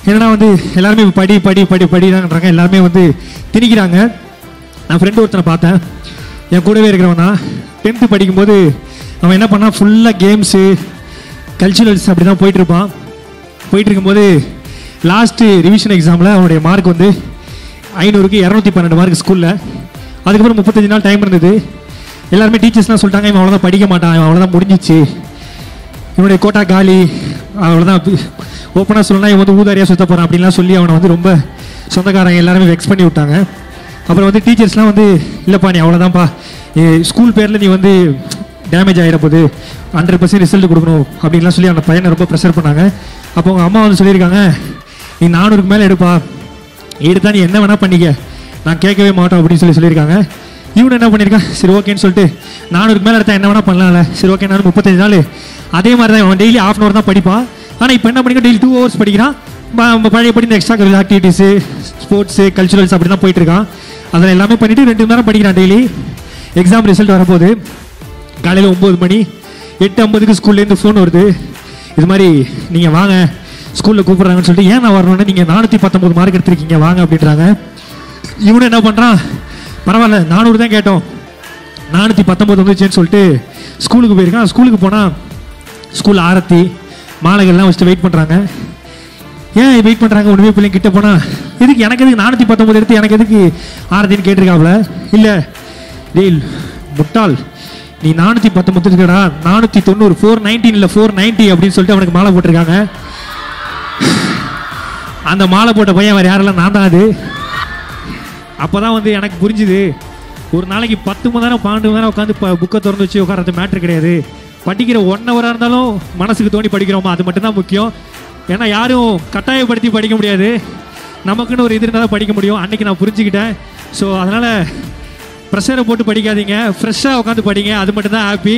என்னன்னா வந்து எல்லாருமே படி படி படி படிதான்றாங்க, எல்லாருமே வந்து திணிக்கிறாங்க. நான் ஃப்ரெண்டு ஒருத்தனை பார்த்தேன், என் கூடவே இருக்கிறவனா. 10th படிக்கும்போது அவன் என்ன பண்ணால் ஃபுல்லாக கேம்ஸு கல்ச்சுரல்ஸ் அப்படி தான் போயிட்டுருப்பான். போயிட்டு இருக்கும்போது லாஸ்ட்டு ரிவிஷன் எக்ஸாமில் அவனுடைய மார்க் வந்து 500க்கு 212 மார்க் ஸ்கூலில். அதுக்கப்புறம் 35 நாள் டைம் இருந்தது. எல்லாருமே டீச்சர்ஸ்லாம் சொல்லிட்டாங்க, இவன் அவ்வளோதான் படிக்க மாட்டான், இவன் அவ்வளோதான் முடிஞ்சிச்சு, இவனுடைய கோட்டா காலி, அவ்வளோதான். ஓப்பனாக சொல்லலாம் இவன் வந்து ஊதாரியாக சுற்ற போகிறான் அப்படின்லாம் சொல்லி அவனை வந்து ரொம்ப சொந்தக்காரங்க எல்லாருமே வெக்ஸ் பண்ணி விட்டாங்க. அப்புறம் வந்து டீச்சர்ஸ்லாம் வந்து இல்லைப்பா நீ அவ்வளோதான்ப்பா, ஸ்கூல் பேரில் நீ வந்து டேமேஜ் ஆகிட போகுது, 100% ரிசல்ட் கொடுக்கணும் அப்படின்லாம் சொல்லி அந்த பையனை ரொம்ப ப்ரெஷர் பண்ணாங்க. அப்போ அவங்க அம்மா வந்து சொல்லியிருக்காங்க, நீ 400க்கு மேலே எடுப்பா, எடுத்தா நீ என்ன வேணால் பண்ணிக்க, நான் கேட்கவே மாட்டோம் அப்படின்னு சொல்லியிருக்காங்க. இவனு என்ன பண்ணியிருக்கான், சரி ஓகேன்னு சொல்லிட்டு 400க்கு மேலே எடுத்தா என்ன வேணால் பண்ணலாம்ல, சரி ஓகே நானும் 35 நாள் அதே மாதிரி தான். அவன் டெய்லி ½ hour தான் படிப்பான். ஆனால் இப்போ என்ன பண்ணிக்க, டெய்லி 2 hours படிக்கிறான். பழையபடி இந்த extra curricular activities, sports, culturals அப்படி தான் போயிட்டுருக்கான். அதில் எல்லாமே பண்ணிவிட்டு 2 மணி நேரம் படிக்கிறான் டெய்லி. எக்ஸாம் ரிசல்ட் வரப்போகுது. காலையில் 9 மணி, 8:50க்கு ஸ்கூல்லேருந்து ஃபோன் வருது, இது மாதிரி நீங்கள் வாங்க ஸ்கூலில் கூப்பிட்றாங்கன்னு சொல்லிட்டு. ஏன் நான் வரணுன்னு, நீங்கள் 419 மார்க் எடுத்திருக்கீங்க வாங்க அப்படின்றாங்க. இவனு என்ன பண்ணுறான், பரவாயில்ல 400 தான் கேட்டோம், 419 வந்துச்சுன்னு சொல்லிட்டு ஸ்கூலுக்கு போயிருக்கான். ஸ்கூலுக்கு போனால் ஸ்கூல் ஆரத்தி மாலைகள்லாம் வச்சுட்டு வெயிட் பண்ணுறாங்க. ஏன் வெயிட் பண்ணுறாங்க, ஒன்றுமே பிள்ளைங்க கிட்ட போனால் எதுக்கு, எனக்கு எதுக்கு 419 எடுத்து எனக்கு எதுக்கு ஆரத்தின்னு கேட்டிருக்காப்புல. இல்லை டேய் முட்டாள், நீ 419 இருக்கடா, 490 419 இல்லை 490 அப்படின்னு சொல்லிட்டு அவனுக்கு மாலை போட்டிருக்காங்க. அந்த மாலை போட்ட பையன் வேறு யாரெல்லாம் நான் தான். அது அப்போ தான் வந்து எனக்கு புரிஞ்சுது, ஒரு நாளைக்கு 10 மணி நேரம் 12 மணி நேரம் உட்காந்து புக்கை திறந்து வச்சு உட்காரது மேட்ரு கிடையாது. படிக்கிற 1 hour இருந்தாலும் மனசுக்கு தோண்டி படிக்கிறோமா, அது மட்டும்தான் முக்கியம். ஏன்னா யாரும் கட்டாயப்படுத்தி படிக்க முடியாது, நமக்குன்னு ஒரு இது இருந்தால் தான் படிக்க முடியும். அன்றைக்கி நான் புரிஞ்சுக்கிட்டேன். ஸோ அதனால் ப்ரெஷரை போட்டு படிக்காதீங்க, ஃப்ரெஷ்ஷாக உட்காந்து படிங்க, அது மட்டும்தான் ஹாப்பி.